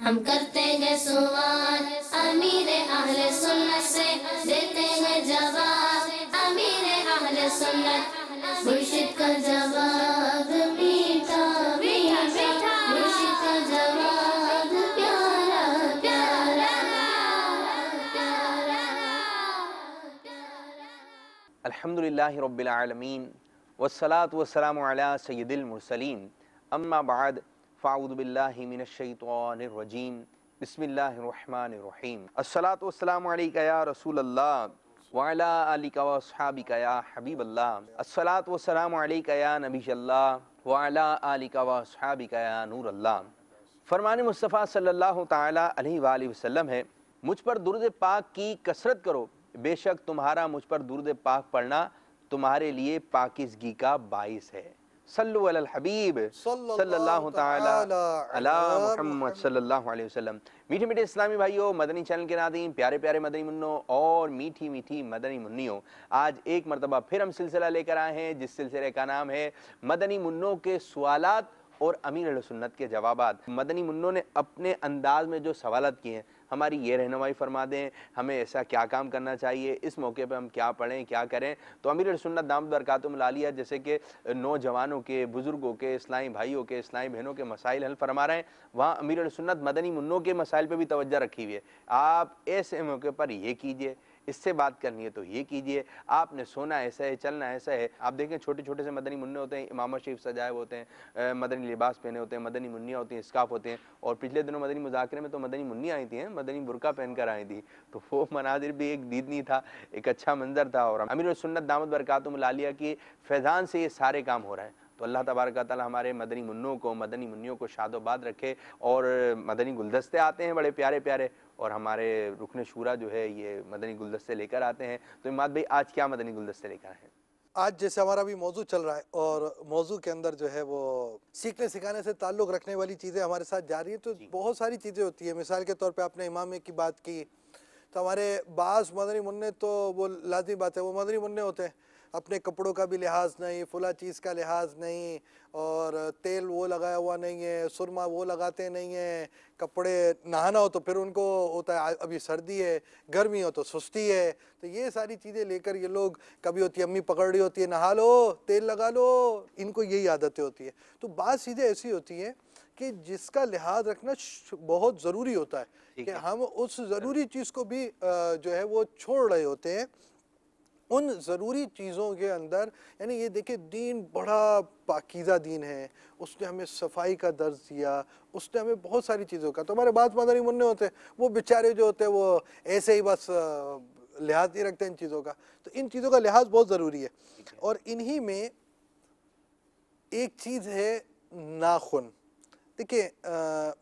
हम करते हैं सवाल अमीर अहले सुन्नत से, देते हैं जवाब अमीर अहले सुन्नत। मुर्शिद का जवाब मीठा मीठा मीठा, मुर्शिद का जवाब प्यारा प्यारा प्यारा। अल्हम्दुलिल्लाहि रब्बिल आलमीन वस्सलातु वस्सलामु अला सय्यिदिल मुरसलीन, अम्मा बाद फ़अऊज़ु बिल्लाहि मिनश शैतानिर रजीम, बिस्मिल्लाहिर रहमानिर रहीम। अस्सलातु वस्सलामु अलैका या रसूलल्लाह व अला आलिका व अस्हाबिका या हबीबल्लाह, अस्सलातु वस्सलामु अलैका या नबियल्लाह व अला आलिका व अस्हाबिका या नूरल्लाह। फरमान मुस्तफ़ा सल्लल्लाहु ताला अलैहि वालिहि वसल्लम है, मुझ पर दुरूद पाक की कसरत करो, बेशक तुम्हारा मुझ पर दुरूद पाक पढ़ना तुम्हारे लिए पाकीज़गी का बाइस है। सल्लु अलल हबीब सल्लल्लाहु ताला अला मुहम्मद सल्लल्लाहु अलैहि वसल्लम। मीठे मीठे इस्लामी भाइयों, मदनी चैनल के नाज़रीन, प्यारे प्यारे मदनी मुन्नों और मीठी मीठी मदनी मुन्नियों, आज एक मरतबा फिर हम सिलसिला लेकर आए हैं जिस सिलसिले का नाम है मदनी मुन्नों के सवालात और अमीर अहले सुन्नत के जवाबात। मदनी मुन्नों ने अपने अंदाज में जो सवालात किए हैं, हमारी ये रहनुमाई फरमा दें, हमें ऐसा क्या काम करना चाहिए, इस मौके पे हम क्या पढ़ें क्या करें। तो अमीर अहले सुन्नत दामद बरकातुहुम आलिया जैसे कि नौजवानों के, बुज़ुर्गों के, इस्लामी भाइयों के, इस्लामी बहनों के मसाइल हल फरमा रहे हैं, वहाँ अमीर अहले सुन्नत मदनी मुन्नों के मसाइल पर भी तवज्जो रखी हुई है। आप ऐसे मौके पर ये कीजिए, इससे बात करनी है तो ये कीजिए, आपने सोना ऐसा है, चलना ऐसा है। आप देखें छोटे छोटे से मदनी मुन्ने होते हैं, इमाम शरीफ सजाए होते हैं, मदनी लिबास पहने होते हैं, मदनी मुन्नियाँ होती हैं, स्काफ होते हैं। और पिछले दिनों मदनी मुज़ाकरे में तो मदनी मुन्नियाँ आई थी, मदनी बुरका पहन कर आई थी, तो वो मनाजिर भी एक दीदनी था, एक अच्छा मंजर था। और अमीर सुन्नत दामद बरकातुहुम आलिया की फैज़ान से ये सारे काम हो रहे हैं। तो अल्लाह तबारक व तआला हमारे मदनी मुन्नों को, मदनी मुन्नियों को शादोबाद रखे। और मदनी गुलदस्ते आते हैं बड़े प्यारे प्यारे, और हमारे रुकन शूरा जो है ये मदनी गुलदस्ते लेकर आते हैं। तो इमाद भाई, आज क्या मदनी गुलदस्ते लेकर आए हैं? आज जैसे हमारा भी मौजू चल रहा है और मौजू के अंदर जो है वो सीखने सिखाने से ताल्लुक़ रखने वाली चीज़ें हमारे साथ जा रही है, तो बहुत सारी चीज़ें होती है। मिसाल के तौर पे आपने इमामे की बात की, तो हमारे बाज़ मदनी मुन्ने तो वो लाज़मी बात है, वो मदनी मुन्ने होते हैं, अपने कपड़ों का भी लिहाज नहीं, फुला चीज़ का लिहाज नहीं, और तेल वो लगाया हुआ नहीं है, सुरमा वो लगाते नहीं हैं, कपड़े नहाना हो तो फिर उनको होता है अभी सर्दी है, गर्मी हो तो सुस्ती है। तो ये सारी चीज़ें लेकर ये लोग, कभी होती है अम्मी पकड़ रही होती है, नहा लो, तेल लगा लो, इनको यही आदतें होती है। तो बात चीज़ें ऐसी होती हैं कि जिसका लिहाज रखना बहुत ज़रूरी होता है कि हम उस ज़रूरी चीज़ को भी जो है वो छोड़ रहे होते हैं। उन ज़रूरी चीज़ों के अंदर, यानी ये देखिए, दीन बड़ा पाकीज़ा दीन है, उसने हमें सफाई का दर्ज दिया, उसने हमें बहुत सारी चीज़ों का। तो हमारे बात मदनी मुन्ने होते हैं, वो बेचारे जो होते हैं वो ऐसे ही बस लिहाज नहीं रखते इन चीज़ों का। तो इन चीज़ों का लिहाज बहुत ज़रूरी है। और इन्हीं में एक चीज़ है नाखून। देखिए,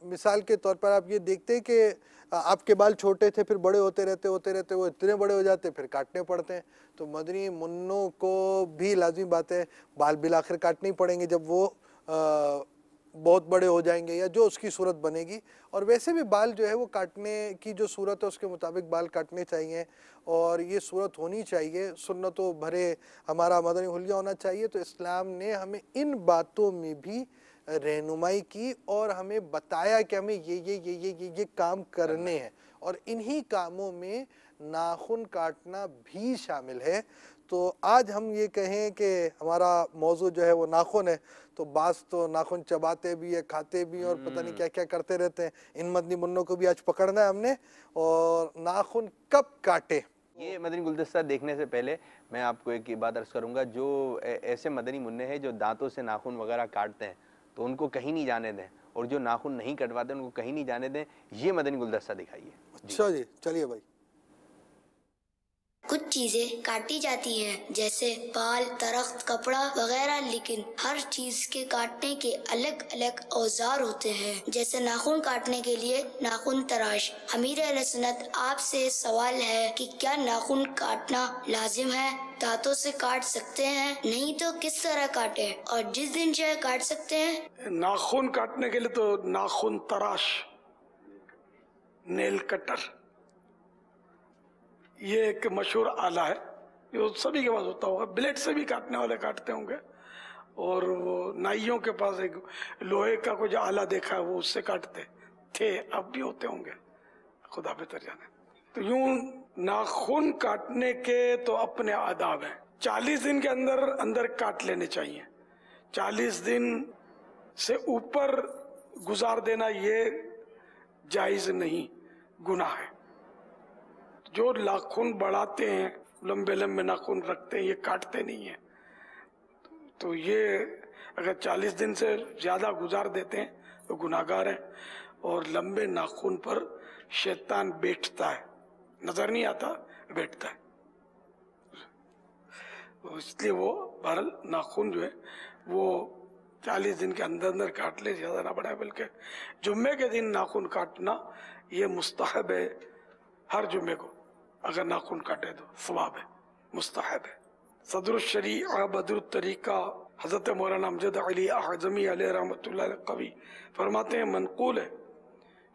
मिसाल के तौर पर आप ये देखते हैं कि आपके बाल छोटे थे, फिर बड़े होते रहते वो इतने बड़े हो जाते, फिर काटने पड़ते हैं। तो मदनी मुन्नों को भी लाज़मी बात है, बाल बिल आखिर काटने ही पड़ेंगे जब वो बहुत बड़े हो जाएंगे या जो उसकी सूरत बनेगी। और वैसे भी बाल जो है वो काटने की जो सूरत है उसके मुताबिक बाल काटने चाहिए, और ये सूरत होनी चाहिए, सुन्नतों भरे हमारा मदनी हुलिया होना चाहिए। तो इस्लाम ने हमें इन बातों में भी रहनुमाई की और हमें बताया कि हमें ये काम करने हैं, और इन्हीं कामों में नाखून काटना भी शामिल है। तो आज हम ये कहें कि हमारा मौजू जो है वो नाखून है, तो बास तो नाखून चबाते भी है, खाते भी हैं, और पता नहीं क्या क्या करते रहते हैं। इन मदनी मुन्नों को भी आज पकड़ना है हमने, और नाखून कब काटे। ये मदनी गुलदस्ता देखने से पहले मैं आपको एक बात अर्ज़ करूँगा, जो ऐसे मदनी मुन्ने हैं जो दांतों से नाखून वगैरह काटते हैं, तो उनको कहीं नहीं जाने दें, और जो नाखून नहीं कटवाते उनको कहीं नहीं जाने दें। ये मदनी गुलदस्ता दिखाइए। अच्छा जी, चलिए भाई। कुछ चीजें काटी जाती हैं, जैसे बाल, दरख्त, कपड़ा वगैरह, लेकिन हर चीज के काटने के अलग अलग औजार होते हैं। जैसे नाखून काटने के लिए नाखून तराश। अमीर अहले सुन्नत, आपसे सवाल है कि क्या नाखून काटना लाजिम है? दांतों से काट सकते हैं? नहीं तो किस तरह काटे, और जिस दिन चाहे काट सकते हैं? नाखून काटने के लिए तो नाखून तराश, नेल कटर, ये एक मशहूर आला है, जो सभी के पास होता होगा। ब्लेड से भी काटने वाले काटते होंगे, और वो नाइयों के पास एक लोहे का कुछ आला देखा है, वो उससे काटते। थे, अब भी होते होंगे, खुदा बेहतर जाने। तो यूं नाखून काटने के तो अपने आदाब हैं। 40 दिन के अंदर अंदर काट लेने चाहिए। 40 दिन से ऊपर गुजार देना ये जायज नहीं, गुनाह है। जो नाखून बढ़ाते हैं, लंबे लंबे नाखून रखते हैं, ये काटते नहीं है, तो ये अगर 40 दिन से ज्यादा गुजार देते हैं तो गुनाहगार हैं। और लंबे नाखून पर शैतान बैठता है, नजर नहीं आता, बैठता है। तो इसलिए वो बहरहाल नाखून जो है वो 40 दिन के अंदर अंदर काट ले, ज्यादा ना बढ़ाए। बल्कि जुम्मे के दिन नाखून काटना ये मुस्तहब है, हर जुम्मे को अगर नाखून काटे तो सवाब है, मुस्तहब है। सदरुल शरीआ बदरुल तरीका हजरत मौलाना अमजद अली आज़मी अलैहि रहमतुल्लाह कवी फरमाते हैं, मनकूल है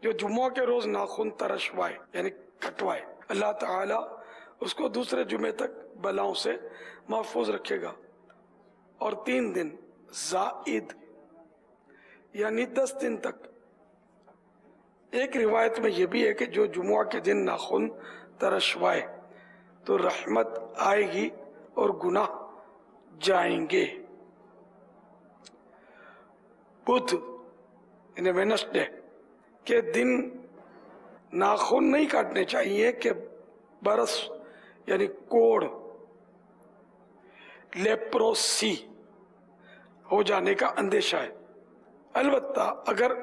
जो जुम्मा के रोज नाखून तरशवाए यानी कटवाए, अल्लाह ताला उसको दूसरे जुमे तक बलाओं से महफूज रखेगा। और 3 दिन जाइद यानी 10 दिन तक। एक रिवायत में यह भी है कि जो जुम्मा के दिन नाखून तरशवाए तो रहमत आएगी और गुनाह जाएंगे। बुध यानी वेडनेसडे के दिन नाखून नहीं काटने चाहिए कि बरस यानी कोढ़, लेप्रोसी हो जाने का अंदेशा है। अलबत्ता अगर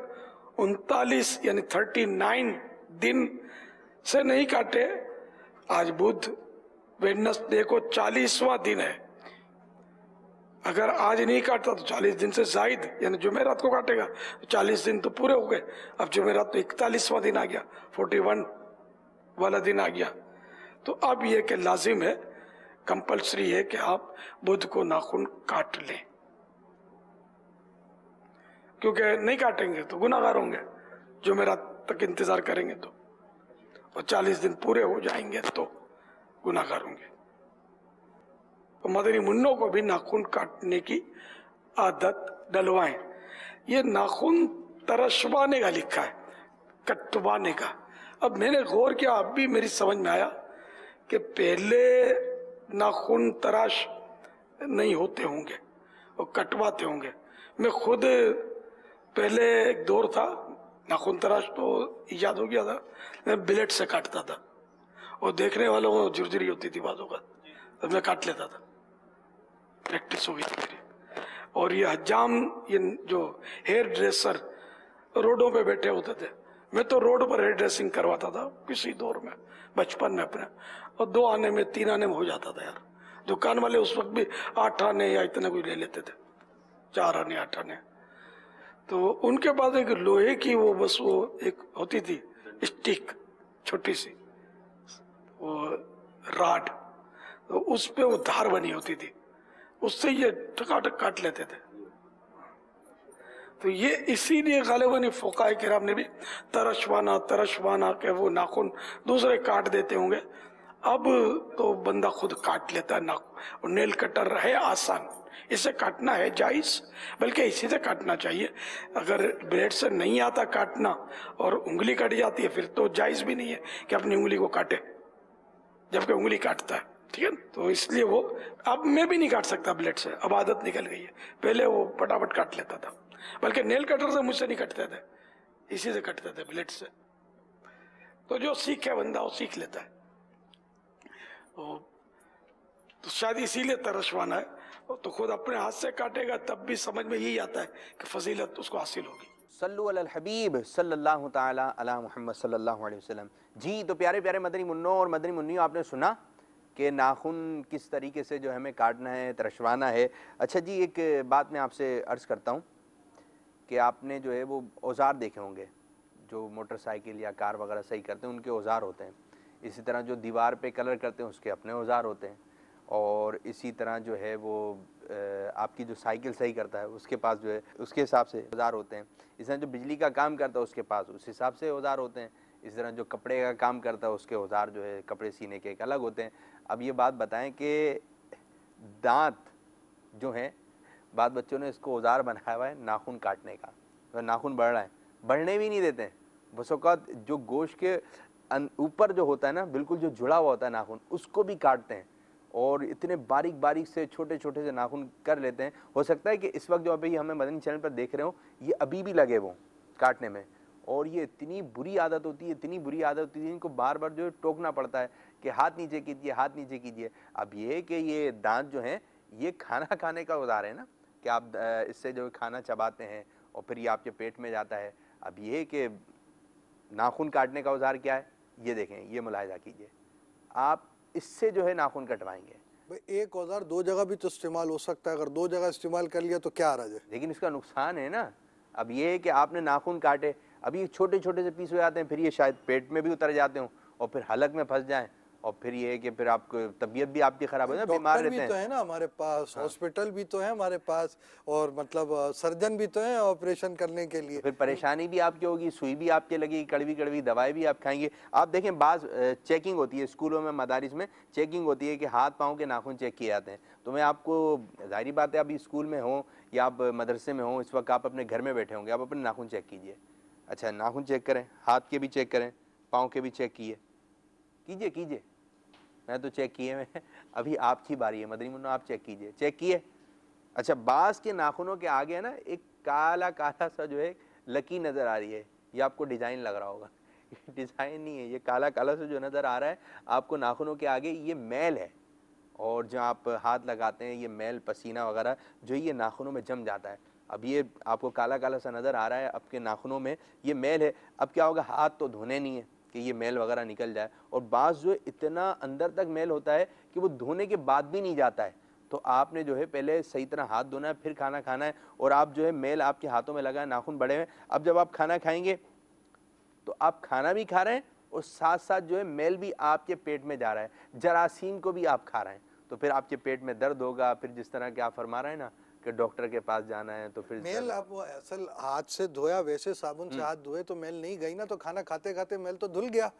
39 यानी 39 दिन से नहीं काटे, आज बुध वेडनेसडे को 40वां दिन है, अगर आज नहीं काटता तो 40 दिन से जायद यानी जुमेरात को काटेगा, तो 40 दिन तो पूरे हो गए। अब जुमेरात तो 41वां दिन आ गया, 41 वाला दिन आ गया। तो अब यह कि लाजिम है, कंपल्सरी है कि आप बुध को नाखून काट लें, क्योंकि नहीं काटेंगे तो गुनाहगार होंगे, जुमेरात तक इंतजार करेंगे तो, और 40 दिन पूरे हो जाएंगे तो गुनाहगार होंगे। तो मदनी मुन्नों को भी नाखून काटने की आदत डलवाएं। ये नाखून तरशवाने का लिखा है, कटवाने का। अब मैंने गौर किया, अब भी मेरी समझ में आया कि पहले नाखून तराश नहीं होते होंगे और कटवाते होंगे। मैं खुद पहले एक दौर था, नाखून तराश तो ईजाद हो गया था, मैं ब्लेड से काटता था और देखने वालों को झुरझुरी होती थी बाजू का, तो मैं काट लेता था, प्रैक्टिस हो गई थी मेरी। और ये हजाम, ये जो हेयर ड्रेसर रोडों पे बैठे होते थे, मैं तो रोड पर हेयर ड्रेसिंग करवाता था किसी दौर में, बचपन में अपने, और 2 आने में 3 आने में हो जाता था यार। दुकान वाले उस वक्त भी 8 आने या इतना कुछ ले लेते थे, 4 आने 8 आने। तो उनके पास एक लोहे की वो बस वो एक होती थी स्टिक छोटी सी, वो राड, तो उस पे वो धार बनी होती थी, उससे ये टकाटक काट लेते थे। तो ये इसीलिए गालिबन फुकाए किराम ने भी तरशवाना के वो नाखून दूसरे काट देते होंगे। अब तो बंदा खुद काट लेता है नाखून, और नेल कटर है आसान, इसे काटना है जायज, बल्कि इसी से काटना चाहिए। अगर ब्लेड से नहीं आता काटना और उंगली कट जाती है, फिर तो जायज भी नहीं है कि अपनी उंगली को काटे जबकि उंगली काटता है, ठीक है। तो इसलिए वो, अब मैं भी नहीं काट सकता ब्लेड से, अब आदत निकल गई है। पहले वो फटाफट काट लेता था, बल्कि नेल कटर से मुझसे नहीं कटते थे, इसी से कटते थे, ब्लेड से। तो जो सीखे बंदा वो सीख लेता है। तो शायद इसीलिए तरशवाना है। तो खुद अपने हाथ से काटेगा तब भी समझ में यही आता है कि फजीलत उसको हासिल होगी। सल्लु अलल हबीब सल्लल्लाहु ताला अला मुहम्मद सल्लल्लाहु अलैहि वसल्लम। जी, तो प्यारे प्यारे मदनी मुन्नों और मदनी मुन्नियों, आपने सुना कि नाखून किस तरीके से जो हमें काटना है, तरशवाना है। अच्छा जी, एक बात मैं आपसे अर्ज़ करता हूँ कि आपने जो है वो औज़ार देखे होंगे, जो मोटरसाइकिल या कार वगैरह सही करते हैं उनके औज़ार होते हैं। इसी तरह जो दीवार पे कलर करते हैं उसके अपने औज़ार होते हैं, और इसी तरह जो है वो आपकी जो साइकिल सही करता है उसके पास जो है उसके हिसाब से औज़ार होते हैं। इस तरह जो बिजली का काम करता है उसके पास उस हिसाब से औज़ार होते हैं। इस तरह जो कपड़े का काम करता है उसके औज़ार जो है कपड़े सीने के एक अलग होते हैं। अब ये बात बताएं कि दांत जो हैं, बच्चों ने इसको औज़ार बनाया हुआ है नाखून काटने का। तो नाखून बढ़ रहा है, बढ़ने भी नहीं देते हैं, बस औक़ात जो गोश्त के ऊपर जो होता है ना, बिल्कुल जो जुड़ा हुआ होता है नाखून, उसको भी काटते हैं और इतने बारीक बारीक से छोटे छोटे से नाखून कर लेते हैं। हो सकता है कि इस वक्त जो अभी हमें मदनी चैनल पर देख रहे हो, ये अभी भी लगे वो काटने में, और ये इतनी बुरी आदत होती है, इतनी बुरी आदत होती है, इनको बार बार जो है टोकना पड़ता है कि हाथ नीचे कीजिए, हाथ नीचे कीजिए। अब ये कि ये दांत जो हैं ये खाना खाने का औज़ार है ना, कि आप इससे जो खाना चबाते हैं और फिर ये आपके पेट में जाता है। अब ये कि नाखून काटने का औज़ार क्या है, ये देखें, ये मुलाहिज़ा कीजिए, आप इससे जो है नाखून कटवाएंगे। भाई एक औजार दो जगह भी तो इस्तेमाल हो सकता है, अगर दो जगह इस्तेमाल कर लिया तो क्या हर्ज है। लेकिन इसका नुकसान है ना। अब ये है कि आपने नाखून काटे, अब ये छोटे छोटे से पीस हो जाते हैं, फिर ये शायद पेट में भी उतर जाते हों और फिर हलक में फंस जाएं, और फिर ये है कि फिर आपको तबीयत भी आपकी ख़राब हो जाए, बीमार रहते हैं। तो है ना हमारे पास, हॉस्पिटल भी तो है हमारे पास, और मतलब सर्जन भी तो है ऑपरेशन करने के लिए। तो फिर परेशानी भी आपकी होगी, सुई भी आपके लगेगी, कड़वी कड़वी दवाई भी आप खाएंगे। आप देखें बाज़ चेकिंग होती है स्कूलों में, मदारिस में चेकिंग होती है कि हाथ पाँव के नाखून चेक किए जाते हैं। तो मैं आपको, ज़ाहिर बात है, अभी स्कूल में हो या आप मदरसे में हो, इस वक्त आप अपने घर में बैठे होंगे, आप अपने नाखून चेक कीजिए। अच्छा, नाखून चेक करें, हाथ के भी चेक करें, पाँव के भी चेक कीजिए कीजिए। मैं तो चेक किए हैं, अभी आपकी बारी है मदनी मुन्ना, आप चेक कीजिए। चेक किए? अच्छा, बाज़ के नाखूनों के आगे ना एक काला काला सा जो है लकी नज़र आ रही है, ये आपको डिज़ाइन लग रहा होगा। ये डिज़ाइन नहीं है, ये काला काला सा जो नज़र आ रहा है आपको नाखूनों के आगे, ये मैल है, और जो आप हाथ लगाते हैं ये मैल पसीना वगैरह जो ये नाखूनों में जम जाता है। अब ये आपको काला काला सा नज़र आ रहा है, आपके नाखूनों में ये मैल है। अब क्या होगा, हाथ तो धोने नहीं है कि ये मैल वगैरह निकल जाए, और बाज़ जो इतना अंदर तक मैल होता है कि वो धोने के बाद भी नहीं जाता है। तो आपने जो है पहले सही तरह हाथ धोना है, फिर खाना खाना है, और आप जो है मैल आपके हाथों में लगा है, नाखून बड़े हैं। अब जब आप खाना खाएंगे तो आप खाना भी खा रहे हैं और साथ साथ जो है मैल भी आपके पेट में जा रहा है, जरासीम को भी आप खा रहे हैं, तो फिर आपके पेट में दर्द होगा। फिर जिस तरह के आप फरमा रहे हैं ना कि डॉक्टर के पास जाना है, तो फिर मेल आप वो असल हाथ से धोया, वैसे साबुन से हाथ धोए तो मेल नहीं गई ना, तो खाना खाते खाते मेल तो धुल गया,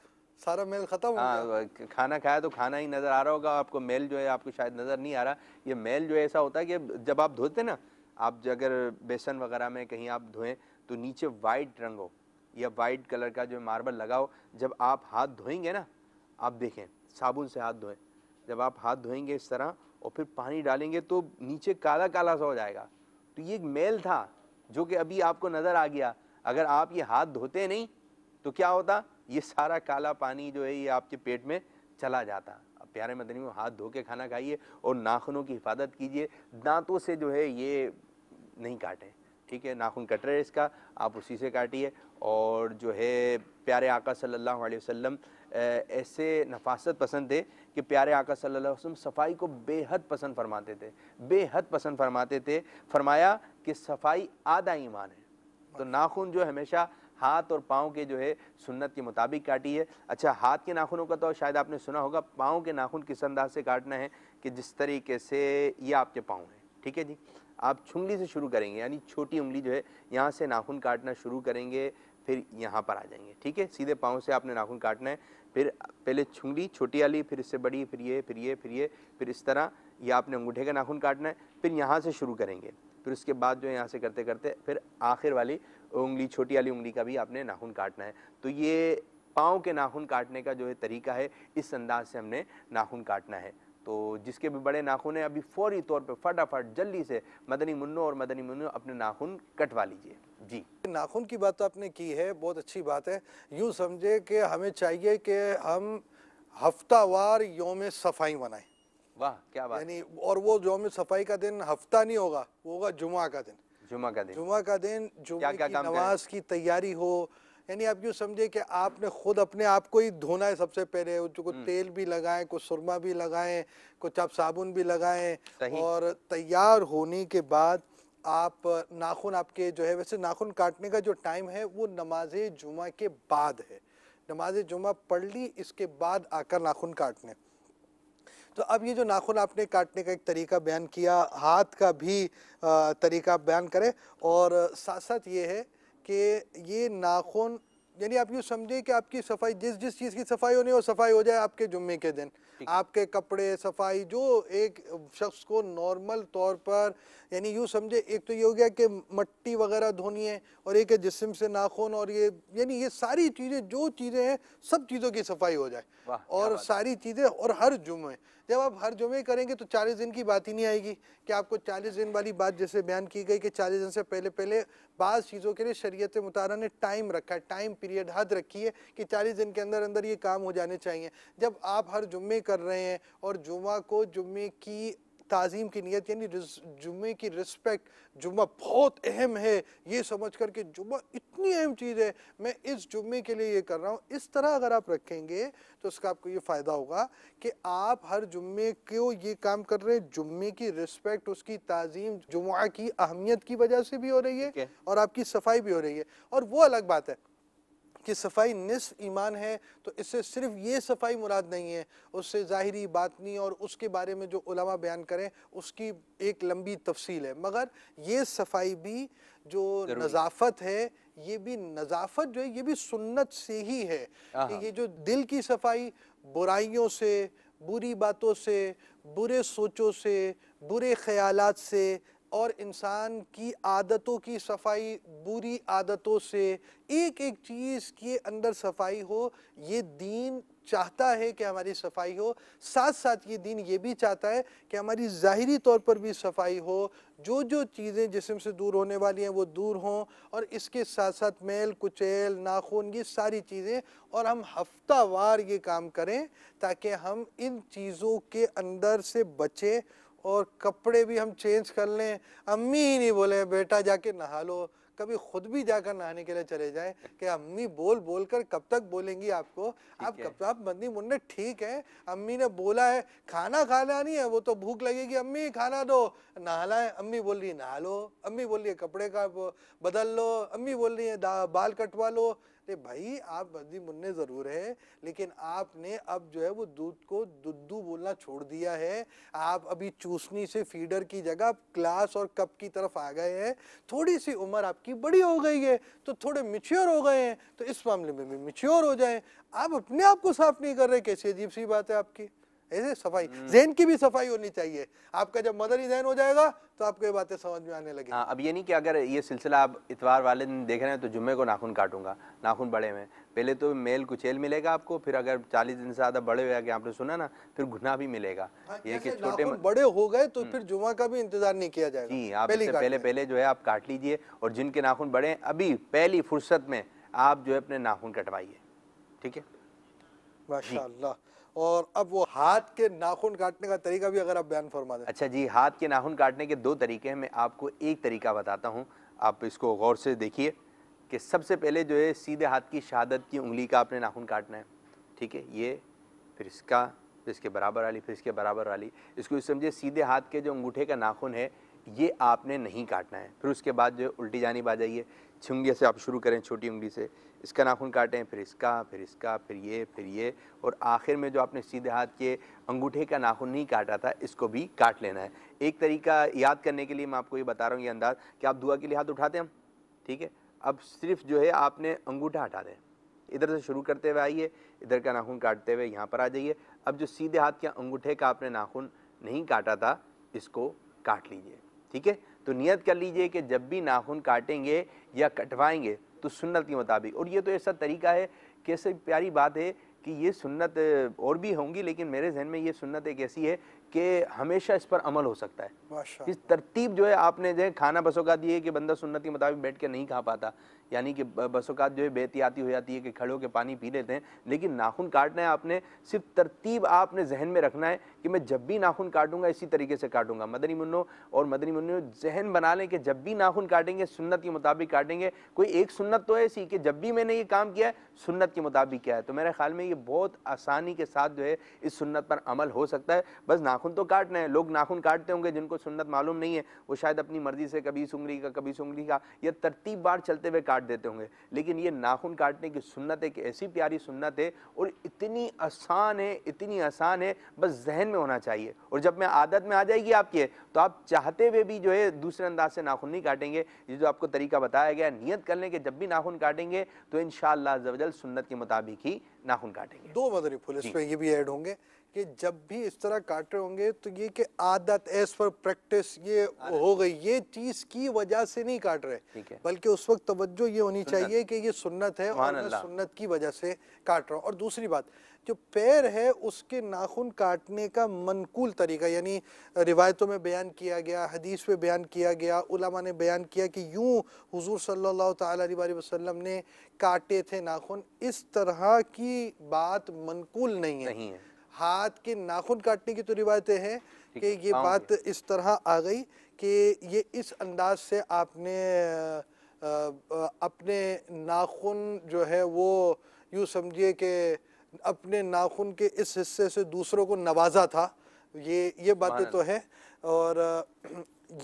सारा मेल खत्म हो गया। खाना खाया तो खाना ही नज़र आ रहा होगा आपको, मेल जो है आपको शायद नज़र नहीं आ रहा। ये मेल जो है ऐसा होता है कि जब आप धोते ना, आप अगर बेसन वगैरह में कहीं आप धोएं तो नीचे वाइट रंग हो या वाइट कलर का जो मार्बल लगाओ, जब आप हाथ धोएंगे ना, आप देखें साबुन से हाथ धोएं, जब आप हाथ धोएंगे इस तरह और फिर पानी डालेंगे तो नीचे काला काला सा हो जाएगा। तो ये एक मेल था जो कि अभी आपको नज़र आ गया। अगर आप ये हाथ धोते नहीं तो क्या होता, ये सारा काला पानी जो है ये आपके पेट में चला जाता। अब प्यारे मदनी में हाथ धो के खाना खाइए और नाखूनों की हिफाजत कीजिए, दांतों से जो है ये नहीं काटें, ठीक है। नाखून कट रहे इसका, आप उसी से काटिए। और जो है प्यारे आका सल्लल्लाहु अलैहि वसल्लम ऐसे नफासत पसंद थे कि प्यारे आका सल्लल्लाहु अलैहि वसल्लम सफ़ाई को बेहद पसंद फरमाते थे, बेहद पसंद फरमाते थे। फरमाया कि सफ़ाई आधा ईमान है। तो नाखून जो हमेशा हाथ और पाँव के जो है सुन्नत के मुताबिक काटिए। अच्छा, हाथ के नाखूनों का तो शायद आपने सुना होगा, पाँव के नाखून किस अंदाज से काटना है कि जिस तरीके से ये आपके पाँव हैं, ठीक है जी। आप छुंगली से शुरू करेंगे, यानी छोटी उंगली जो है यहाँ से नाखून काटना शुरू करेंगे, फिर यहाँ पर आ जाएंगे, ठीक है। सीधे पाँव से आपने नाखून काटना है, फिर पहले छुंगली छोटी वाली, फिर इससे बड़ी, फिर ये, फिर ये, फिर ये, फिर इस तरह ये आपने अंगूठे का नाखून काटना है। फिर यहाँ से शुरू करेंगे, फिर उसके बाद जो है यहाँ से करते करते फिर आखिर वाली उंगली, छोटी वाली उंगली का भी आपने नाखून काटना है। तो ये पाँव के नाखून काटने का जो है तरीका है, इस अंदाज से हमने नाखून काटना है। तो जिसके भी बड़े नाखून हैं, अभी फौरी तौर पे फटाफट जल्दी से मदनी मुन्नो और मदनी मुन्नो अपने नाखून कटवा लीजिए जी। नाखून की बात तो आपने की है, बहुत अच्छी बात है। यूँ समझे कि हमें चाहिए कि हम हफ्तावार यौम सफाई मनाएं। वाह, क्या बात। यानी और वो यौम सफाई का दिन हफ्ता नहीं होगा, वो होगा जुमा का दिन। जुमा का दिन, जुमा का दिन, जुमे की नमाज की तैयारी हो। यानी आप यूँ समझे कि आपने खुद अपने आप को ही धोना है सबसे पहले, कुछ तेल भी लगाएं, कुछ सुरमा भी लगाएं, कुछ आप साबुन भी लगाएं, और तैयार होने के बाद आप नाखून आपके जो है, वैसे नाखून काटने का जो टाइम है वो नमाज जुमा के बाद है। नमाज जुमा पढ़ ली, इसके बाद आकर नाखून काटने। तो अब ये जो नाखून आपने काटने का एक तरीका बयान किया, हाथ का भी तरीका बयान करें, और साथ साथ ये है कि ये नाखून यानी आप यूँ समझे कि आपकी सफाई जिस जिस चीज़ की सफाई होनी है वो सफाई हो जाए आपके जुम्मे के दिन। आपके कपड़े सफाई जो एक शख्स को नॉर्मल तौर पर, यानी यूँ समझे एक तो ये हो गया कि मट्टी वगैरह धोनी है, और एक है जिस्म से नाखून, और ये यानी ये सारी चीज़ें जो चीज़ें हैं सब चीज़ों की सफाई हो जाए। और सारी चीज़ें, और हर जुम्मे जब आप हर जुम्मे करेंगे तो 40 दिन की बात ही नहीं आएगी कि आपको 40 दिन वाली बात जैसे बयान की गई कि 40 दिन से पहले पहले बाज़ चीज़ों के लिए शरीयत मुतारा ने टाइम रखा है, टाइम पीरियड हद रखी है कि 40 दिन के अंदर अंदर ये काम हो जाने चाहिए। जब आप हर जुम्मे कर रहे हैं और जुम्मा को जुम्मे की ताज़ीम की नीयत यानी जुम्मे की रिस्पेक्ट, जुम्मा बहुत अहम है ये समझ कर के जुम्मा इतनी अहम चीज़ है, मैं इस जुम्मे के लिए ये कर रहा हूँ, इस तरह अगर आप रखेंगे तो उसका आपको ये फ़ायदा होगा कि आप हर जुम्मे को ये काम कर रहे हैं। जुम्मे की रिस्पेक्ट, उसकी ताज़ीम जुम्मा की अहमियत की वजह से भी हो रही है और आपकी सफाई भी हो रही है। और वो अलग बात है कि सफाई निस्फ ईमान है, तो इससे सिर्फ ये सफाई मुराद नहीं है, उससे ज़ाहिरी बातनी और उसके बारे में जो उलमा बयान करें उसकी एक लंबी तफसील है। मगर ये सफाई भी जो नज़ाफ़त है, ये भी नज़ाफ़त जो है ये भी सुन्नत से ही है कि ये जो दिल की सफाई बुराइयों से, बुरी बातों से, बुरे सोचों से, बुरे ख़यालात से और इंसान की आदतों की सफाई, बुरी आदतों से, एक एक चीज़ के अंदर सफाई हो, ये दीन चाहता है कि हमारी सफाई हो। साथ साथ ये दीन ये भी चाहता है कि हमारी ज़ाहिरी तौर पर भी सफाई हो, जो जो चीज़ें जिस्म से दूर होने वाली हैं वो दूर हों, और इसके साथ साथ मैल कुचैल नाखून ये सारी चीज़ें, और हम हफ्तावार ये काम करें ताकि हम इन चीज़ों के अंदर से बचें। और कपड़े भी हम चेंज कर लें, अम्मी ही नहीं बोले बेटा जाके नहा लो, कभी खुद भी जाकर नहाने के लिए चले जाएं कि अम्मी बोल बोल कर कब तक बोलेंगी आपको, आप बंदी मुन्ने ठीक है, अम्मी ने बोला है खाना खाना नहीं है, वो तो भूख लगेगी, अम्मी खाना दो, नहाना है, अम्मी बोल रही है नहा लो, अम्मी बोल रही है कपड़े का बदल लो, अम्मी बोल रही है बाल कटवा लो। भाई आप बंदी मुन्ने ज़रूर है, लेकिन आपने अब जो है वो दूध को दुद्धू बोलना छोड़ दिया है। आप अभी चूसनी से फीडर की जगह ग्लास और कप की तरफ आ गए हैं। थोड़ी सी उम्र आपकी बड़ी हो गई है तो थोड़े मिच्योर हो गए हैं, तो इस मामले में भी मिच्योर हो जाएं। आप अपने आप को साफ नहीं कर रहे, कैसी अजीब सी बात है आपकी। ऐसे सफाई, ज़हन की भी सफाई होनी चाहिए। आपका जब मदनी ज़हन हो जाएगा तो आपको ये बातें समझ में आने लगेगी। हाँ, अब ये नहीं कि अगर ये सिलसिला आप इतवार वाले दिन देख रहे हैं तो जुम्मे को नाखून काटूंगा, नाखून बड़े में, पहले तो मेल कुचेल मिलेगा आपको, फिर अगर 40 दिन से ज़्यादा बड़े हो गए, आपने सुना ना, फिर गुनाह भी मिलेगा। ये कि छोटे बड़े हो गए तो फिर जुम्मा का भी इंतजार नहीं किया जाएगा। जी, आप इससे पहले जो है आप काट लीजिए, और जिनके नाखून बड़े हैं अभी पहली फुर्सत में आप जो है अपने नाखून कटवाइए, ठीक है। माशाअल्लाह। और अब वो हाथ के नाखून काटने का तरीका भी अगर आप बयान फरमा दें। अच्छा जी, हाथ के नाखून काटने के 2 तरीके हैं, मैं आपको एक तरीका बताता हूँ, आप इसको गौर से देखिए कि सबसे पहले जो है सीधे हाथ की शहादत की उंगली का आपने नाखून काटना है, ठीक है, ये फिर इसका, फिर इसके बराबर वाली, फिर इसके बराबर वाली, इसको समझिए सीधे हाथ के जो अंगूठे का नाखून है ये आपने नहीं काटना है। फिर उसके बाद जो उल्टी जानिब आ जाइए, छुंगे से आप शुरू करें, छोटी उंगली से इसका नाखून काटें, फिर इसका, फिर इसका, फिर ये, और आखिर में जो आपने सीधे हाथ के अंगूठे का नाखून नहीं काटा था इसको भी काट लेना है। एक तरीका याद करने के लिए मैं आपको ये बता रहा हूँ, ये अंदाज कि आप दुआ के लिए हाथ उठाते हैं हम, ठीक है, अब सिर्फ जो है आपने अंगूठा हटा दें, इधर से शुरू करते हुए आइए, इधर का नाखून काटते हुए यहाँ पर आ जाइए। अब जो सीधे हाथ के अंगूठे का आपने नाखून नहीं काटा था इसको काट लीजिए, ठीक है। तो नियत कर लीजिए कि जब भी नाखून काटेंगे या कटवाएंगे तो सुन्नत के मुताबिक, और ये तो ऐसा तरीका है, कैसे प्यारी बात है कि ये सुन्नत और भी होंगी, लेकिन मेरे जहन में ये सुन्नत एक ऐसी है कि हमेशा इस पर अमल हो सकता है। इस तरतीब जो है आपने जो है खाना बसौकात ये है कि बंदा सुन्नत के मुताबिक बैठ के नहीं खा पाता, यानी कि बसौकात जो है बेहतियाती हो जाती है कि खड़े होकर पानी पी लेते हैं, लेकिन नाखून काटना है आपने, सिर्फ तरतीब आपने जहन में रखना है कि मैं जब भी नाखून काटूंगा इसी तरीके से काटूंगा। मदनी मुन्नो और मदनी मुन्नो जहन बना लें कि जब भी नाखून काटेंगे सुन्नत के मुताबिक काटेंगे। कोई एक सुन्नत तो ऐसी कि जब भी मैंने ये काम किया है सुन्नत के मुताबिक किया है, तो मेरे ख्याल में ये बहुत आसानी के साथ जो है इस सुन्नत पर अमल हो सकता है। बस नाखून तो काटना है। लोग नाखून काटते होंगे, जिनको सुन्नत मालूम नहीं है वो शायद अपनी मर्जी से कभी सुंगली का कभी सुंगली का या तरतीब बार चलते हुए काट देते होंगे, लेकिन ये नाखून काटने की सुन्नत एक ऐसी प्यारी सुन्नत है और इतनी आसान है, इतनी आसान है, बस जहन में होना चाहिए। और जब मैं आदत में आ जाएगी आपके, तो आप चाहते हुए भी जो है दूसरे अंदाज से नाखून नहीं काटेंगे। ये जो आपको तरीका बताया गया, नियत कर लें कि जब भी नाखून काटेंगे तो इंशाअल्लाह अज़्ज़ व जल सुन्नत के मुताबिक ही नाखून काटेंगे। 2 मदनी फूल इस पे ये भी ऐड होंगे कि जब भी इस तरह काट रहे होंगे तो ये कि आदत एज पर प्रैक्टिस ये हो गई, ये चीज की वजह से नहीं काट रहे, बल्कि उस वक्त तवज्जो ये होनी चाहिए कि ये सुन्नत है और मैं सुन्नत की वजह से काट रहा हूँ। और दूसरी बात, जो पैर है उसके नाखून काटने का मनकूल तरीका, यानी रिवायतों में बयान किया गया, हदीस में बयान किया गया, उलमा ने बयान किया कि यूं हुजूर सल्लल्लाहु ताला अलैहि वसल्लम ने काटे थे नाखून, इस तरह की बात मनकूल नहीं है। हाथ के नाखून काटने की तो रिवायतें हैं कि ये बात इस तरह आ गई कि ये इस अंदाज से आपने अपने नाखून जो है वो यूँ समझिए कि अपने नाखून के इस हिस्से से दूसरों को नवाजा था, ये बातें तो है। और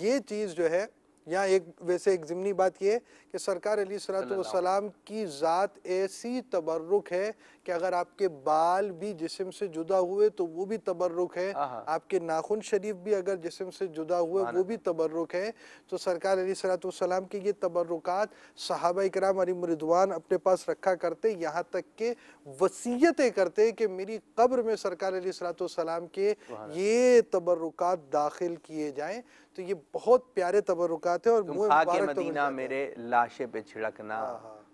ये चीज़ जो है यहाँ एक ज़िमनी बात ये है कि सरकार अलैहिस्सलातु वस्सलाम की ज़ात ऐसी तबर्रुक है कि अगर आपके बाल भी जिस्म से जुदा हुए तो वो भी तबर्रुक है, आपके नाखून शरीफ भी अगर जिस्म से जुदा हुए वो भी तबर्रुक है। तो सरकार अलैहिस्सलातु वस्सलाम की ये तबर्रुकात सहाबा किराम अलैहिम रिदवान अपने पास रखा करते, यहाँ तक के वसीयतें करते कि मेरी कब्र में सरकार अलैहिस्सलातु वस्सलाम के ये तबर्रुकात दाखिल किए जाएँ। तो ये बहुत प्यारे तबर्रुकात है। और तुम खाके मदीना मेरे लाशे पे छिड़कना,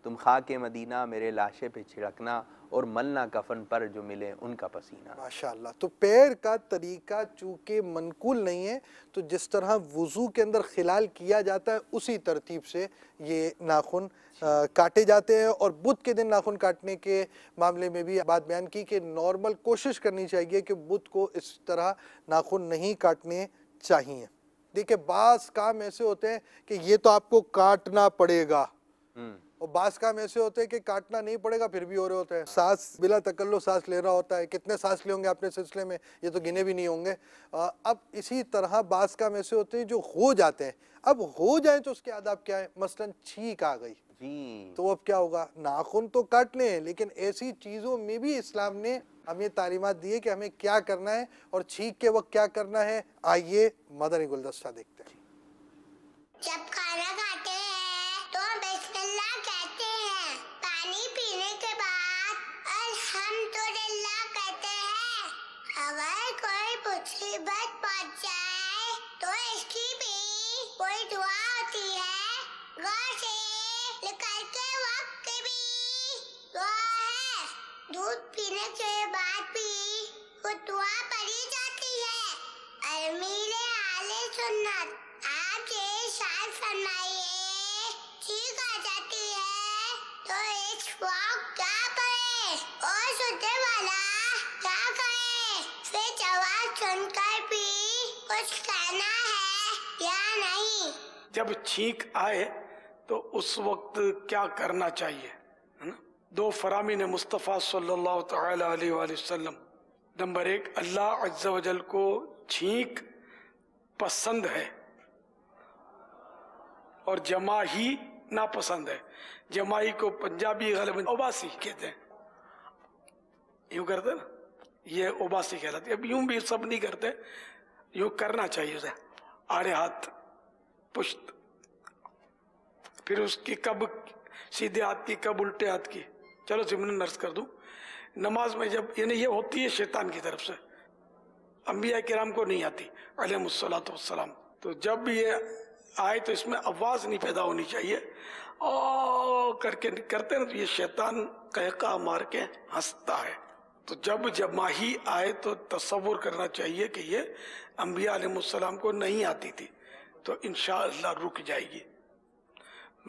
तुम खाके मदीना मेरे लाशे पे छिड़कना और मलना कफन पर जो मिले उनका पसीना। माशाअल्लाह। तो पैर का तरीका चूँकि मनकूल नहीं है, तो जिस तरह वुज़ू के अंदर खिलाल किया जाता है उसी तरतीब से ये नाखून काटे जाते हैं। और बुध के दिन नाखून काटने के मामले में भी बात बयान की कि नॉर्मल कोशिश करनी चाहिए कि बुध को इस तरह नाखून नहीं काटने चाहिए। देखिए बास काम ऐसे होते हैं कि ये तो आपको काटना पड़ेगा, और बास काम ऐसे होते हैं कि काटना नहीं पड़ेगा फिर भी हो रहे होते हैं। सांस बिला तकल्लुफ सांस ले रहा होता है, कितने सांस ले होंगे अपने सिलसिले में ये तो गिने भी नहीं होंगे। अब इसी तरह बास काम ऐसे होते हैं जो हो जाते हैं। अब हो जाए तो उसके आदाब क्या है, मसलन छींक आ गई तो अब क्या होगा, नाखून तो काटने हैं लेकिन ऐसी चीज़ों में भी इस्लाम ने हमें तालीमात दी है कि हमें क्या करना है और छींक के वक्त क्या करना है। आइए मदनी गुलदस्ता देखते हैं। जब खाना खाते हैं तो बिस्मिल्लाह कहते हैं, पानी पीने के बाद अल्हम्दुलिल्लाह कहते हैं। अगर कोई मुसीबत पहुंच जाए तो इसकी भी कोई दुआ होती है, गौर से निकलते वक्त भी दुआ है। दूध पीने के बाद भी वो दुआ पढ़ी जाती है। अमीरे आले सुन्नत आप ये शायद फरमाइए, ठीक आ जाती है तो इस वक्त क्या पढ़े और सुनने वाला क्या करे, फिर जवाब सुनकर भी कुछ कहना है या नहीं। जब छींक आए तो उस वक्त क्या करना चाहिए, है ना। 2 फरामीन मुस्तफ़ा सल्लल्लाहु तआला अलैहि वसल्लम। नंबर 1, अल्लाह अज़्ज़ व जल को छींक पसंद है और जमाही नापसंद है। जमाही को पंजाबी गलबन उबासी कहते हैं, यूं करते ना, ये उबासी कहलाती है। अब यूं भी सब नहीं करते, यूं करना चाहिए उसे, आड़े हाथ पुश्त, फिर उसकी कब सीधे हाथ की कब उल्टे हाथ की। चलो सिमरन नर्स कर दूं। नमाज में जब यानी ये होती है शैतान की तरफ से, अंबिया किराम को नहीं आती अलैहिमुस्सलातु वस्सलाम। तो जब भी ये आए तो इसमें आवाज नहीं पैदा होनी चाहिए, ओ करके करते ना तो ये शैतान कहका मार के हंसता है। तो जब जमाही आए तो तसव्वुर करना चाहिए कि ये अंबिया अलैहिमुस्सलाम को नहीं आती थी, तो इंशाअल्लाह रुक जाएगी।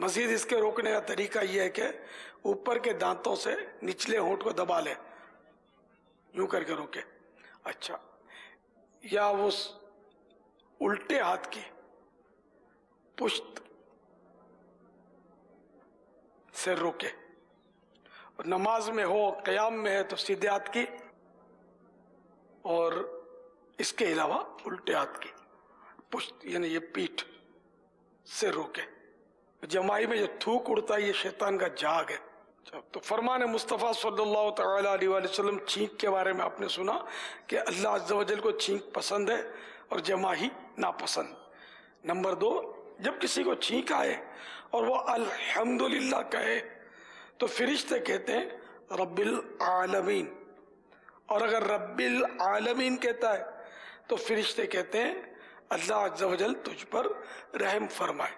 मजीद इसके रोकने का तरीका यह है कि ऊपर के दांतों से निचले होंठ को दबा ले, यूं करके रोके। अच्छा, या वो उल्टे हाथ की पुश्त से रोके। और नमाज में हो, क़याम में है तो सीधे हाथ की, और इसके अलावा उल्टे हाथ की पुश्त यानी ये पीठ से रोके। जमाई में जो थूक उड़ता है ये शैतान का जाग है। तो फरमान मुस्तफ़ा सल्लल्लाहु तआला अलैहि वसल्लम छींक के बारे में आपने सुना कि अल्लाह अज़्ज़ व जल को छींक पसंद है और जमाही नापसंद। नंबर 2, जब किसी को छींक आए और वो अल्हम्दुलिल्लाह कहे तो फरिश्ते कहते हैं रब्बिल आलमीन, और अगर रब्बिल आलमीन कहता है तो फरिश्ते कहते हैं अल्लाह अज़्ज़ व जल तुझ पर रहम फरमाए,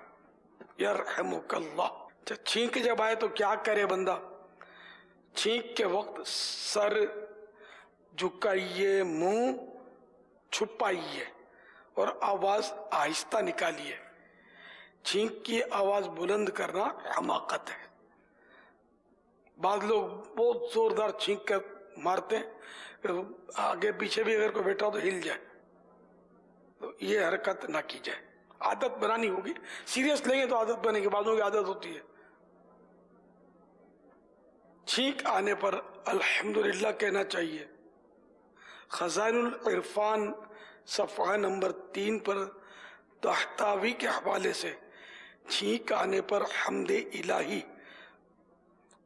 यरहमुकल्लाह। छींक जब आए तो क्या करे बंदा? छींक के वक्त सर झुकाइए, मुंह छुपाइए और आवाज आहिस्ता निकालिए। छींक की आवाज बुलंद करना हमाकत है। बाद लोग बहुत जोरदार छींक कर मारते हैं, आगे पीछे भी अगर कोई बैठा तो हिल जाए, तो ये हरकत ना की जाए। आदत बनानी होगी, सीरियस लेंगे तो आदत बनेगी, बादों की आदत होती है। छींक आने पर अल्हम्दुलिल्लाह कहना चाहिए। खजानुल इरफान सफ़हा नंबर 3 पर तहतावी के हवाले से छींक आने पर हम्दे इलाही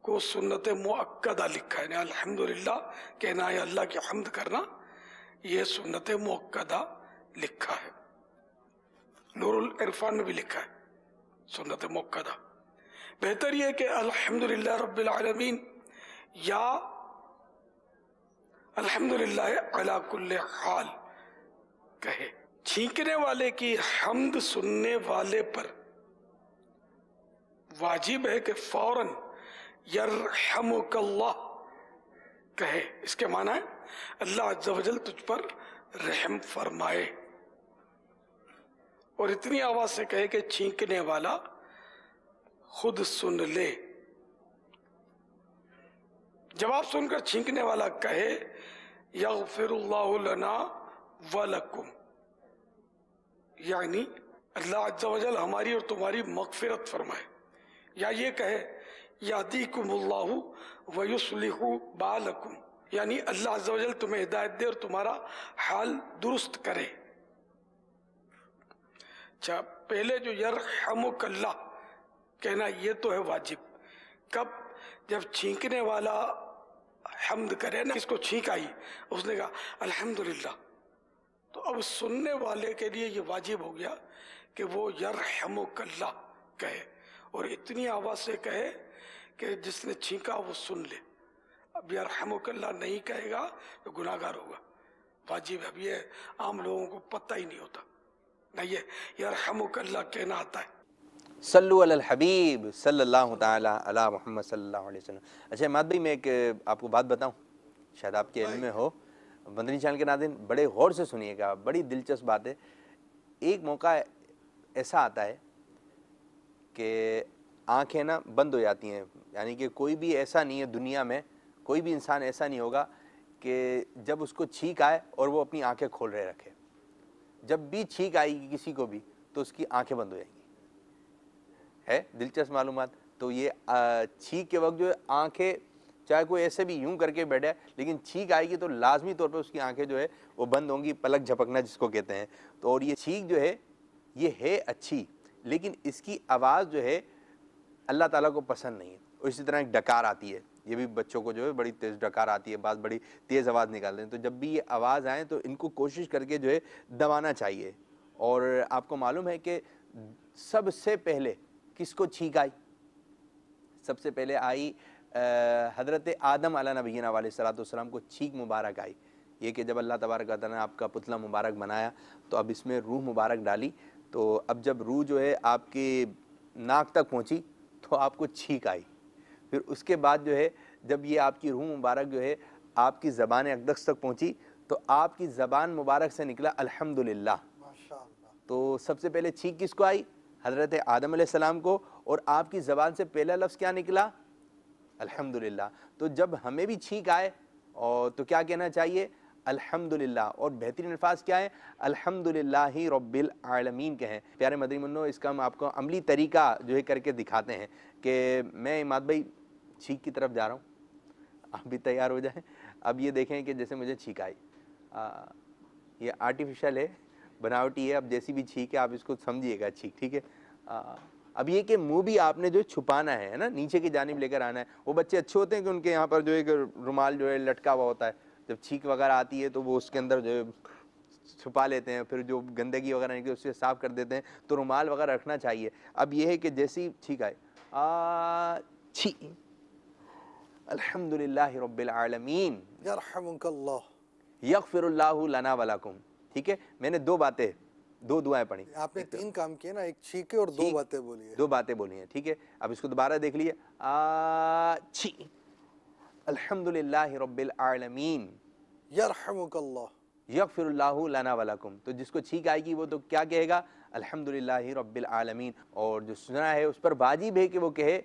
को सुन्नत मुअक्कदा लिखा है। अल्हम्दुलिल्लाह कहना है, अल्लाह की हम्द करना, यह सुन्नत मुअक्कदा लिखा है। नूरुल इरफान में भी लिखा है सुन्नत मुअक्कदा। बेहतर यह कि अल्हम्दुलिल्लाह रब्बिल आलमीन या अल्हम्दुलिल्लाह अला कुल्ले हाल कहे। छींकने वाले की हम्द सुनने वाले पर वाजिब है कि फौरन यरहमुकल्लाह कहे। इसके माना है अल्लाह अज़्ज़ व जल तुझ पर रहम फरमाए, और इतनी आवाज से कहे कि छींकने वाला खुद सुन ले। जवाब सुनकर छींकने वाला कहे यग़फिरुल्लाहु लना व लकुम, यानी अल्लाह अज़्ज़ व जल हमारी और तुम्हारी मग़फ़िरत फरमाए, या ये कहे यहदीकुमुल्लाहु व युस्लिहु बालकुम, यानी अल्लाह अज़्ज़ व जल तुम्हें हिदायत दे और तुम्हारा हाल दुरुस्त करे। अच्छा, पहले जो यरहमुकल्लाह कहना ये तो है वाजिब। कब? जब छींकने वाला हम्द करे ना, इसको छींक आई, उसने कहा अल्हम्दुलिल्लाह, तो अब सुनने वाले के लिए ये वाजिब हो गया कि वो यरहमुकल्लाह कहे, और इतनी आवाज से कहे कि जिसने छींका वो सुन ले। अब यरहमुकल्लाह नहीं कहेगा तो गुनाहगार होगा। वाजिब है। अब ये आम लोगों को पता ही नहीं होता ना, ये यरहमुकल्लाह कहना आता है। सल्लु अलल हबीब सल्लल्लाहु ताला अला मुहम्मद सल्लल्लाहु अलैहि वसल्लम। अच्छा इमाद भाई, मैं एक आपको बात बताऊं, शायद आपके इल्म में हो। बंदनी चैनल के नाज़रीन बड़े गौर से सुनिएगा, बड़ी दिलचस्प बात है। एक मौका ऐसा आता है कि आंखें ना बंद हो जाती हैं, यानी कि कोई भी ऐसा नहीं है दुनिया में, कोई भी इंसान ऐसा नहीं होगा कि जब उसको छींक आए और वो अपनी आंखें खोल रहे रखे। जब भी छींक आएगी किसी को भी तो उसकी आंखें बंद हो जाएंगी। है दिलचस्प मालूमात। तो ये छींक के वक्त जो है आंखें, चाहे कोई ऐसे भी यूं करके बैठे, लेकिन छींक आएगी तो लाजमी तौर पे उसकी आंखें जो है वो बंद होंगी, पलक झपकना जिसको कहते हैं। तो और ये छींक जो है ये है अच्छी, लेकिन इसकी आवाज़ जो है अल्लाह ताला को पसंद नहीं है। और इसी तरह एक डकार आती है, ये भी बच्चों को जो है बड़ी तेज़ डकार आती है, बात बड़ी तेज़ आवाज़ निकालते हैं। तो जब भी ये आवाज़ आए तो इनको कोशिश करके जो है दबाना चाहिए। और आपको मालूम है कि सबसे पहले किसको छींक आई? सबसे पहले आई हज़रत आदम अला नबीना अलैहिस्सलाम को छींक मुबारक आई। ये कि जब अल्लाह तबारक व तआला ने आपका पुतला मुबारक बनाया तो अब इसमें रूह मुबारक डाली, तो अब जब रूह जो है आपकी नाक तक पहुंची तो आपको छींक आई। फिर उसके बाद जो है जब ये आपकी रूह मुबारक जो है आपकी ज़बान अक़दस तक पहुंची तो आपकी ज़बान मुबारक से निकला अल्हम्दुलिल्लाह। माशाअल्लाह। तो सबसे पहले छींक किसको आई? हज़रत आदम अलैहिस्सलाम को, और आपकी ज़बान से पहला लफ्ज़ क्या निकला? अल्हम्दुलिल्लाह। तो जब हमें भी छींक आए और तो क्या कहना चाहिए? अल्हम्दुलिल्लाह। और बेहतरीन अल्फाज क्या है? अल्हम्दुलिल्लाहि रब्बिल आलमीन कहें। प्यारे मदनी मुन्नो, इसका हम आपको अमली तरीका जो है करके दिखाते हैं कि मैं इमाद भाई छींक की तरफ जा रहा हूँ, आप भी तैयार हो जाएं। अब ये देखें कि जैसे मुझे छींक आई, ये आर्टिफिशियल है, बनावटी है। अब जैसी भी छींक है आप इसको समझिएगा छींक, ठीक है। अब ये कि मुंह भी आपने जो छुपाना है ना, नीचे की जानिब लेकर आना है। वो बच्चे अच्छे होते हैं कि उनके यहाँ पर जो एक रुमाल जो है लटका हुआ होता है, जब छींक वगैरह आती है तो वो उसके अंदर जो है छुपा लेते हैं, फिर जो गंदगी वगैरह निकले उससे साफ कर देते हैं। तो रुमाल वगैरह रखना चाहिए। अब ये है कि जैसी छींक आए छी अल्हम्दुलिल्लाहि रब्बिल आलमीन यरहमुकल्लाह यगफिरुल्लाहु लना वलकुम, ठीक है। मैंने दो दुआएं पढ़ी। आपने 3 काम किए ना, एक छीके और 2 बातें बोली है। 2 बातें बोली हैं, ठीक है। अब इसको दोबारा देख लिए। छी अल्हम्दुलिल्लाहि रब्बिल आलमीन यरहमुकल्लाह यगफिरुल्लाहु लना वलकुम। तो जिसको छींक आएगी वो तो क्या कहेगा? अल्हम्दुलिल्लाहि रब्बिल आलमीन। और जो सुना है उस पर वाजिब है कि वो कहे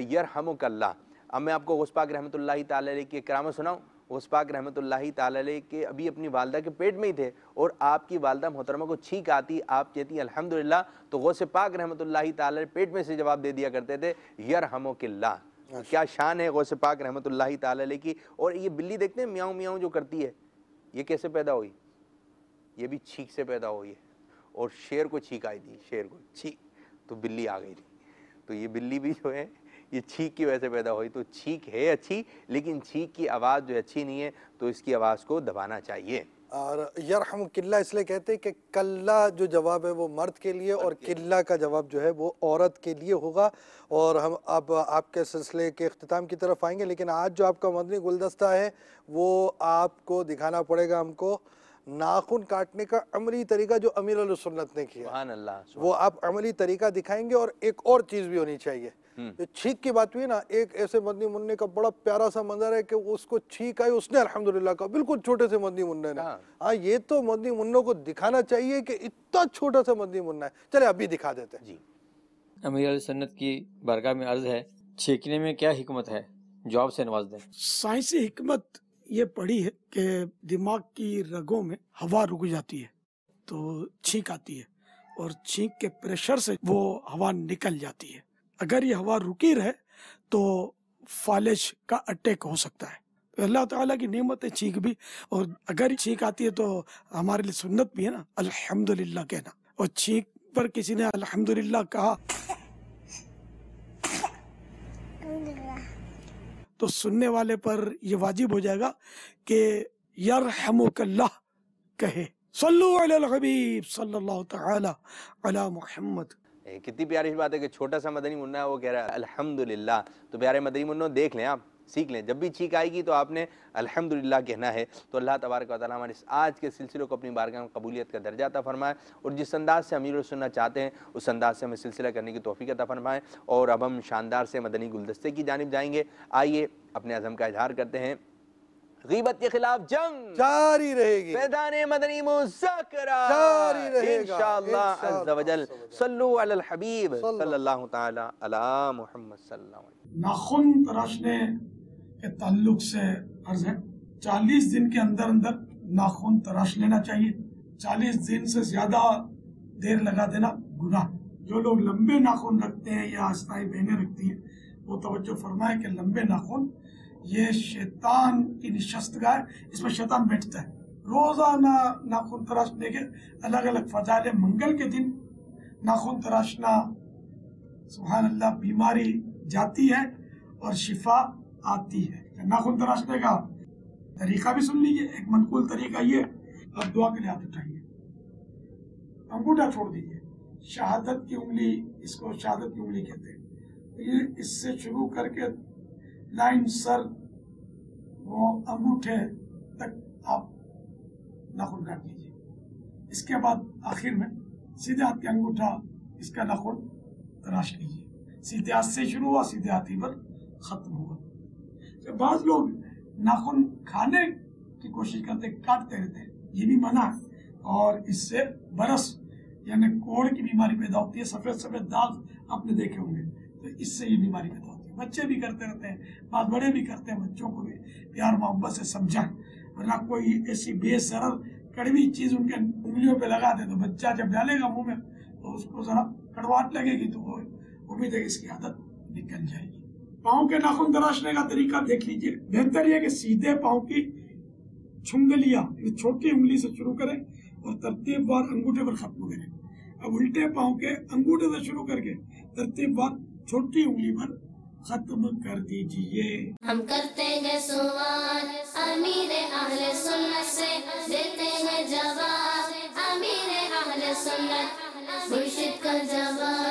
यरहमुकल्लाह। अब मैं आपको गौस पाक रहमतुल्लाहि ताला अलैह की करामत सुनाऊं। गौस पाक रहमतुल्लाहि ताला अलैह के अभी अपनी वालदा के पेट में ही थे और आपकी वालदा मोहतरमा को छींक आती, आप कहती अल्हम्दुलिल्लाह, तो गौस पाक रहमतुल्लाहि ताला अलैह पेट में से जवाब दे दिया करते थे यरहमुकिल्लाह। तो क्या शान है गौस पाक रहमतुल्लाहि ताला अलैह की। और ये बिल्ली देखते हैं म्याऊं म्याऊं जो करती है, ये कैसे पैदा हुई? ये भी छींक से पैदा हुई है। और शेर को छींक आई थी, शेर को छींक, तो बिल्ली आ गई थी। तो ये बिल्ली भी जो है ये छींक की वजह से पैदा हुई। तो छींक है अच्छी, लेकिन छींक की आवाज़ जो अच्छी नहीं है, तो इसकी आवाज़ को दबाना चाहिए। और यरहमुकिल्लाह इसलिए कहते हैं कि कल्ला जो जवाब है वो मर्द के लिए और किल्ला का जवाब जो है वो औरत के लिए होगा। और हम अब आपके सिलसिले के इख्तिताम की तरफ आएंगे, लेकिन आज जो आपका मदनी गुलदस्ता है वो आपको दिखाना पड़ेगा हमको नाखून काटने का अमली तरीका जो अमीर अल सुन्नत ने किया। सुभान अल्लाह, वो आप अमली तरीका दिखाएंगे। और एक और चीज़ भी होनी चाहिए, जो छींक की बात हुई ना, एक ऐसे मदनी मुन्ने का बड़ा प्यारा सा मंजर है कि उसको छींक आई, उसने अल्हम्दुलिल्लाह का बिल्कुल छोटे से मदनी मुन्ने ने। हाँ, ये तो मदनी मुन्नों को दिखाना चाहिए कि इतना छोटा सा मदनी मुन्ना है। चले अभी दिखा देते हैं जी। अमीर अल सुन्नत की बारगाह में अर्ज है, छींकने में क्या हिकमत है? जवाब से नवाज दें। साइंसी हिकमत ये पड़ी है कि दिमाग की रगों में हवा रुक जाती है तो छींक आती है, और छींक के प्रेशर से वो हवा निकल जाती है। अगर ये हवा रुकी रहे तो फालिज का अटैक हो सकता है। तो अल्लाह ताला की नेमत है छींक भी, और अगर छींक आती है तो हमारे लिए सुन्नत भी है ना अल्हम्दुलिल्लाह कहना। और छींक पर किसी ने अल्हम्दुलिल्लाह कहा तो सुनने वाले पर ये वाजिब हो जाएगा कि यरहमुकल्लाह कहे। सल्लु अलल हबीब सल्लल्लाहु तआला अला मुहम्मद। कितनी प्यारी बात है कि छोटा सा मदनी मुन्ना है वो कह रहा है अल्हम्दुलिल्लाह। तो प्यारे मदनी मुन्नो देख लें, आप सीख लें, जब भी छींक आएगी तो आपने अल्हम्दुलिल्लाह कहना है। तो अल्लाह तबारक व तआला हमारे इस आज के सिलसिले को अपनी बारगाह में कबूलियत का दर्जा अता फरमाए, और जिस अंदाज से अमीर सुनना चाहते हैं उस अंदाज से हमें सिलसिला करने की तौफीक अता फरमाए। और अब हम शानदार से मदनी गुलदस्ते की जानिब जाएंगे। आइए अपने अज़म का इजहार करते हैं। ग़ीबत के खिलाफ जंग जारी रहेगी, मैदान मदनी मुज़ाकरा जारी रहेगा इंशाअल्लाह अज़्ज़ा वजल। सल्लु अलल हबीब सल्लल्लाहु तआला अला मुहम्मद सल्लल्लाहु अलैहि वसल्लम। नाखून तराशने के ताल्लुक से अर्ज है, 40 दिन के अंदर अंदर नाखून तराश लेना चाहिए। 40 दिन से ज्यादा देर लगा देना गुनाह। जो लोग लंबे नाखून रखते हैं या अस्थाई बहनें रखती हैं वो तवज्जो फरमाए कि लंबे नाखून ये शैतान की निशस्तगाह है, इसमें शैतान बैठता है। रोजाना नाखून तराशने के अलग अलग फजाइल। मंगल के दिन नाखून तराशना सुभान अल्लाह बीमारी जाती है और शिफा आती है। नाखून तराशने का तरीका भी सुन लीजिए। एक मनकूल तरीका ये, आप दुआ के लिए हाथ उठाइए, अंगूठा छोड़ दीजिए, शहादत की उंगली, इसको शहादत की उंगली कहते हैं। ये इससे शुरू करके लाइन सर वो अंगूठे तक आप नाखून काट लीजिए। इसके बाद आखिर में सीधे हाथ के अंगूठा इसका नाखून तराश लीजिए। सीधे हाथ से शुरू हुआ, सीधे हाथी पर खत्म हुआ। तो बाज़ लोग नाखून खाने की कोशिश करते, काटते रहते हैं, ये भी मना है। और इससे बरस यानी कोढ़ की बीमारी पैदा होती है। सफेद सफेद दाग आपने देखे होंगे, तो इससे ये बीमारी पैदा होती है। बच्चे भी करते रहते हैं, बाद बड़े भी करते हैं। बच्चों को भी प्यार मोहब्बत से समझाएं, वरना कोई ऐसी बेसरल कड़वी चीज उनके उंगलियों पे लगा दे तो बच्चा जब डालेगा मुंह में तो उसको जरा कड़वाहट लगेगी, तो वो उम्मीद है इसकी आदत निकल जाएगी। पाँव के नाखून तराशने का तरीका देख लीजिए। बेहतर यह कि सीधे पाँव की छुंगलिया छोटी उंगली से शुरू करें और तरतीबवार अंगूठे पर खत्म करें। अब उल्टे पांव के अंगूठे से शुरू करके तरतीबवार छोटी उंगली पर खत्म कर दीजिए। हम करते हैं सवाल अमीर अहले सुन्नत से, देते हैं जवाब अमीर अहले सुन्नत मुर्शिद का जवाब।